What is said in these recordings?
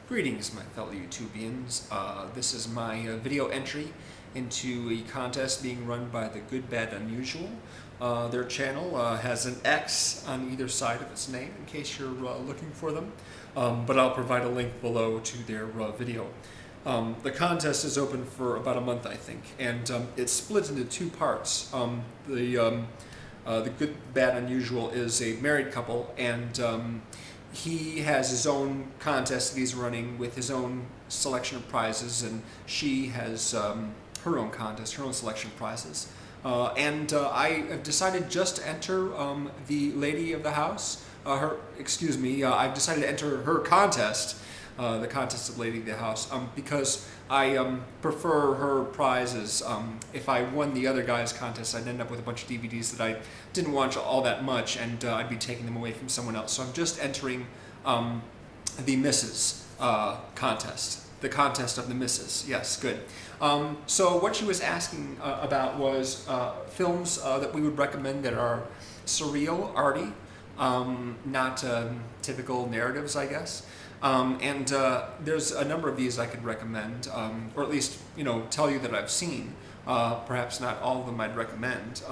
Greetings, my fellow YouTubians. This is my video entry into a contest being run by the Good, Bad, Unusual. Their channel has an X on either side of its name in case you're looking for them, but I'll provide a link below to their video. The contest is open for about a month, I think, and it's split into two parts. The Good, Bad, Unusual is a married couple, and he has his own contest that he's running with his own selection of prizes, and she has her own contest, her own selection of prizes. I have decided just to enter the lady of the house. I've decided to enter her contest, the contest of Lady of the House, because I prefer her prizes. If I won the other guy's contest, I'd end up with a bunch of DVDs that I didn't watch all that much, and I'd be taking them away from someone else. So I'm just entering the Mrs. Contest. The contest of the Mrs. Yes, good. So what she was asking about was films that we would recommend that are surreal, arty, not typical narratives, I guess. There's a number of these I could recommend, or at least, tell you that I've seen. Perhaps not all of them I'd recommend.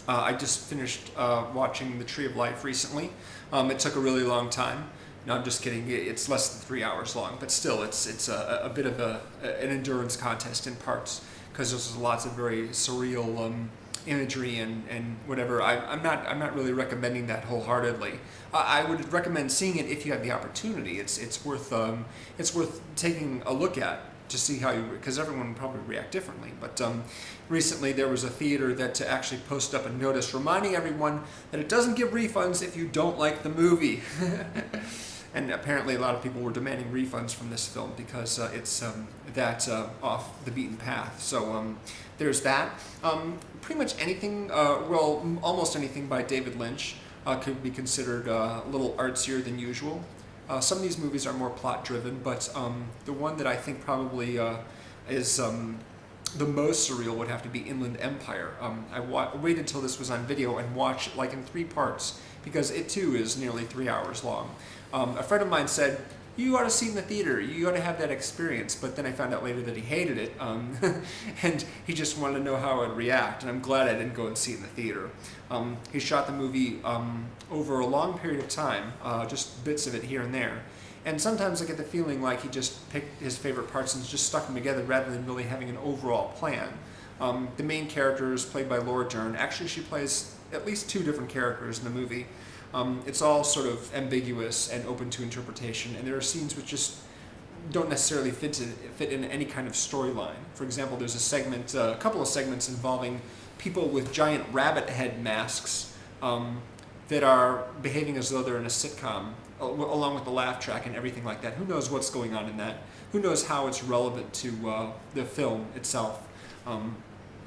I just finished watching The Tree of Life recently. It took a really long time. No, I'm just kidding. It's less than 3 hours long, but still, it's a bit of an endurance contest in parts, because there's lots of very surreal imagery and whatever. I'm not really recommending that wholeheartedly. I would recommend seeing it if you have the opportunity. It's worth taking a look at to see how because everyone would probably react differently. But recently there was a theater that actually posted up a notice reminding everyone that it doesn't give refunds if you don't like the movie. And apparently a lot of people were demanding refunds from this film because it's that off the beaten path. So there's that. Pretty much anything, almost anything by David Lynch could be considered a little artsier than usual. Some of these movies are more plot-driven, but the one that I think probably is the most surreal would have to be Inland Empire. I waited until this was on video and watched it like in 3 parts, because it too is nearly 3 hours long. A friend of mine said, "You ought to see it in the theater, you ought to have that experience," but then I found out later that he hated it, and he just wanted to know how I would react, and I'm glad I didn't go and see it in the theater. He shot the movie over a long period of time, just bits of it here and there, and sometimes I get the feeling like he just picked his favorite parts and just stuck them together rather than really having an overall plan. The main character is played by Laura Dern. Actually, she plays at least 2 different characters in the movie. It's all sort of ambiguous and open to interpretation, and there are scenes which just don't necessarily fit in any kind of storyline. For example, there's a couple of segments involving people with giant rabbit head masks that are behaving as though they're in a sitcom, along with the laugh track and everything like that. Who knows what's going on in that? Who knows how it's relevant to the film itself?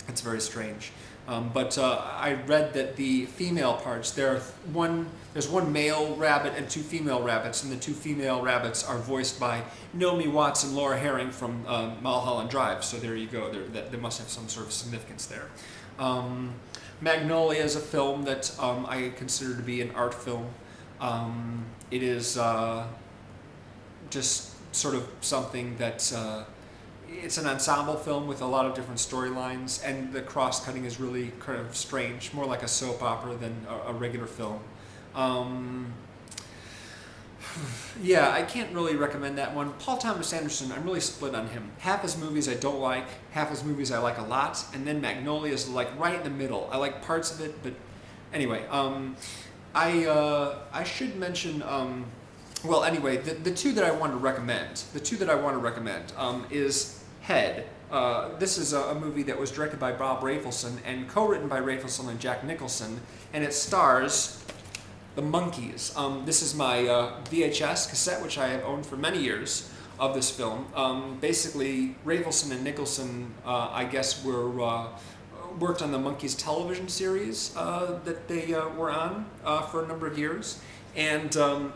It's very strange. But I read that the female parts, there's one male rabbit and 2 female rabbits, and the 2 female rabbits are voiced by Naomi Watts and Laura Herring from Mulholland Drive. So there you go. They must have some sort of significance there. Magnolia is a film that I consider to be an art film. It is just sort of something that it's an ensemble film with a lot of different storylines, and the cross-cutting is really kind of strange, more like a soap opera than a regular film. Yeah, I can't really recommend that one. Paul Thomas Anderson, I'm really split on him. Half his movies I don't like, half his movies I like a lot, and then Magnolia is like right in the middle. I like parts of it, but anyway, I should mention, the 2 that I want to recommend, is Head. This is a movie that was directed by Bob Rafelson and co-written by Rafelson and Jack Nicholson, and it stars the Monkees. This is my VHS cassette, which I have owned for many years, of this film. Basically, Rafelson and Nicholson, I guess, worked on the Monkees television series that they were on for a number of years. And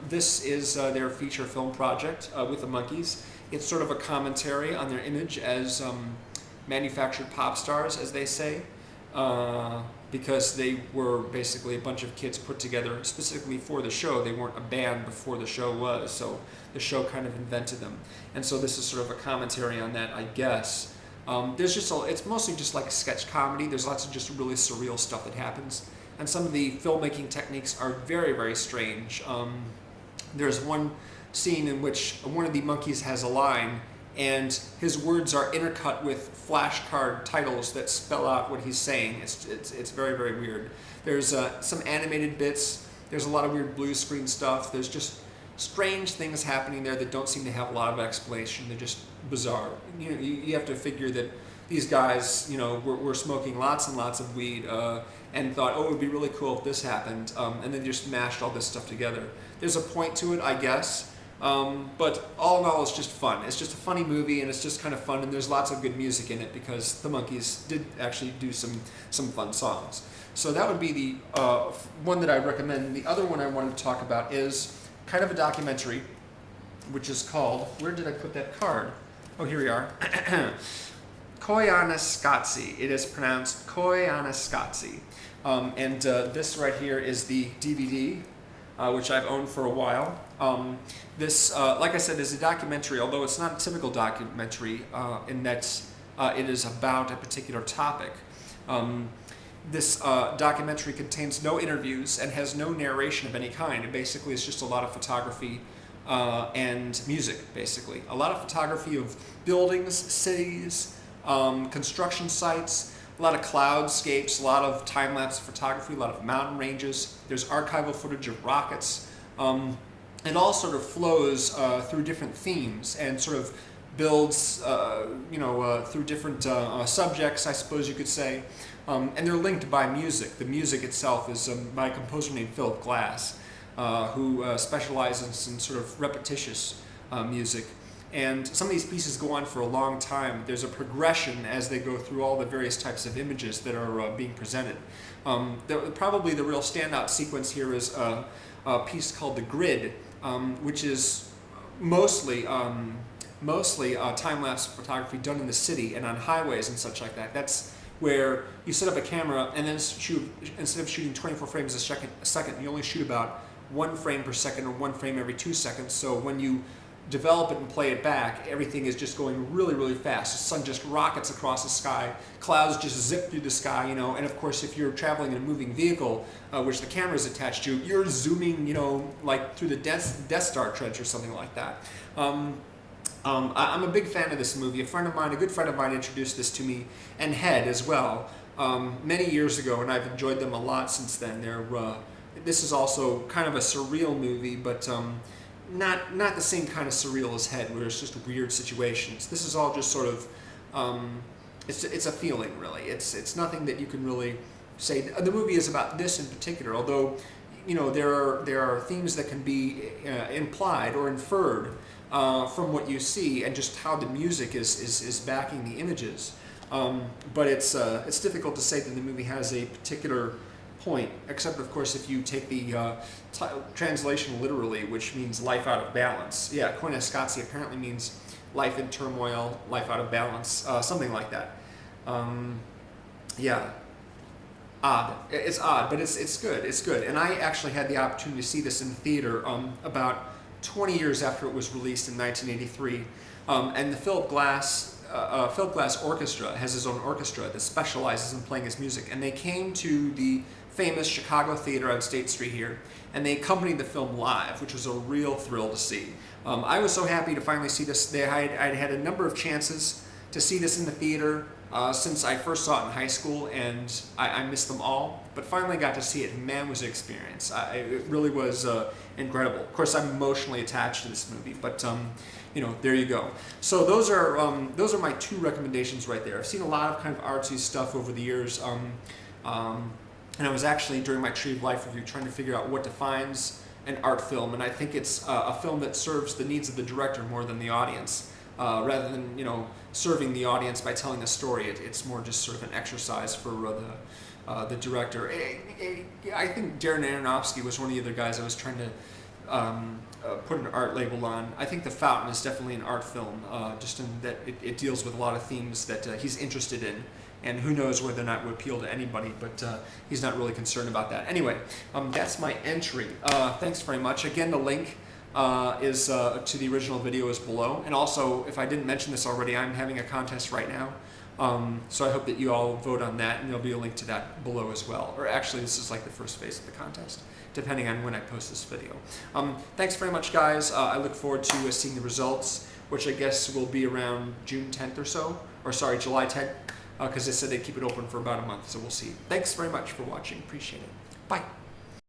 this is their feature film project with the Monkees. It's sort of a commentary on their image as manufactured pop stars, as they say. because they were basically a bunch of kids put together specifically for the show. They weren't a band before the show was, so the show kind of invented them. And so this is sort of a commentary on that, I guess. There's just it's mostly just like sketch comedy. There's lots of just really surreal stuff that happens. And some of the filmmaking techniques are very, very strange. There's one scene in which one of the monkeys has a line, and his words are intercut with flashcard titles that spell out what he's saying. It's very, very weird. There's some animated bits. There's a lot of weird blue screen stuff. There's just strange things happening there that don't seem to have a lot of explanation. They're just bizarre. You have to figure that these guys, were smoking lots and lots of weed and thought, oh, it would be really cool if this happened, and then just mashed all this stuff together. There's a point to it, I guess. But all in all, it's just fun. It's just a funny movie, and it's just kind of fun, and there's lots of good music in it because the Monkees did actually do some fun songs. So that would be the one that I recommend. The other one I wanted to talk about is kind of a documentary, which is called, where did I put that card? Oh, here we are. Koyaanisqatsi. It is pronounced Koyaanisqatsi. And this right here is the DVD, which I've owned for a while. This, like I said, is a documentary, although it's not a typical documentary in that it is about a particular topic. This documentary contains no interviews and has no narration of any kind. It basically is just a lot of photography and music, basically. A lot of photography of buildings, cities, construction sites, a lot of cloudscapes, a lot of time-lapse photography, a lot of mountain ranges. There's archival footage of rockets. It all sort of flows through different themes and sort of builds, through different subjects, I suppose you could say. And they're linked by music. The music itself is by a composer named Philip Glass, who specializes in sort of repetitious music. And some of these pieces go on for a long time. There's a progression as they go through all the various types of images that are being presented. Probably the real standout sequence here is a piece called The Grid, which is mostly time-lapse photography done in the city and on highways and such like that. That's where you set up a camera and then shoot, instead of shooting 24 frames a second, you only shoot about 1 frame per second or 1 frame every 2 seconds. So when you develop it and play it back, everything is just going really, really fast. The sun just rockets across the sky, clouds just zip through the sky, and of course if you're traveling in a moving vehicle, which the camera is attached to, you're zooming, like through the Death Star trench or something like that. I'm a big fan of this movie. A good friend of mine introduced this to me, and Head as well, many years ago, and I've enjoyed them a lot since then. This is also kind of a surreal movie, but not the same kind of surreal as Head, where it's just weird situations. This is all just sort of, it's a feeling, really. It's nothing that you can really say. The movie is about this in particular, although, there are themes that can be implied or inferred from what you see and just how the music is backing the images. But it's difficult to say that the movie has a particular point, except of course if you take the translation literally, which means life out of balance. Yeah, Koyaanisqatsi apparently means life in turmoil, life out of balance, something like that. Yeah, odd. It's odd, but it's good. It's good. And I actually had the opportunity to see this in the theater about 20 years after it was released in 1983. And the Philip Glass Orchestra has his own orchestra that specializes in playing his music. And they came to the famous Chicago Theater on State Street here, and they accompanied the film live, which was a real thrill to see. I was so happy to finally see this. I'd had a number of chances to see this in the theater since I first saw it in high school, and I missed them all, but finally got to see it, and man, was it an experience. It really was incredible. Of course, I'm emotionally attached to this movie, but there you go. So those are my 2 recommendations right there. I've seen a lot of kind of artsy stuff over the years, and I was actually, during my Tree of Life review, trying to figure out what defines an art film, and I think it's a film that serves the needs of the director more than the audience. Rather than serving the audience by telling a story, it's more just sort of an exercise for the director. I think Darren Aronofsky was one of the other guys I was trying to put an art label on. I think The Fountain is definitely an art film, just in that it deals with a lot of themes that he's interested in, and who knows whether or not it would appeal to anybody, but he's not really concerned about that. Anyway, that's my entry. Thanks very much. Again, the link is to the original video is below, and also, if I didn't mention this already, I'm having a contest right now. So I hope that you all vote on that, and there'll be a link to that below as well. Or actually, this is like the first phase of the contest, depending on when I post this video. Thanks very much, guys. I look forward to seeing the results, which I guess will be around June 10th or so, or sorry, July 10th, because they said they'd keep it open for about a month, so we'll see. Thanks very much for watching. Appreciate it. Bye.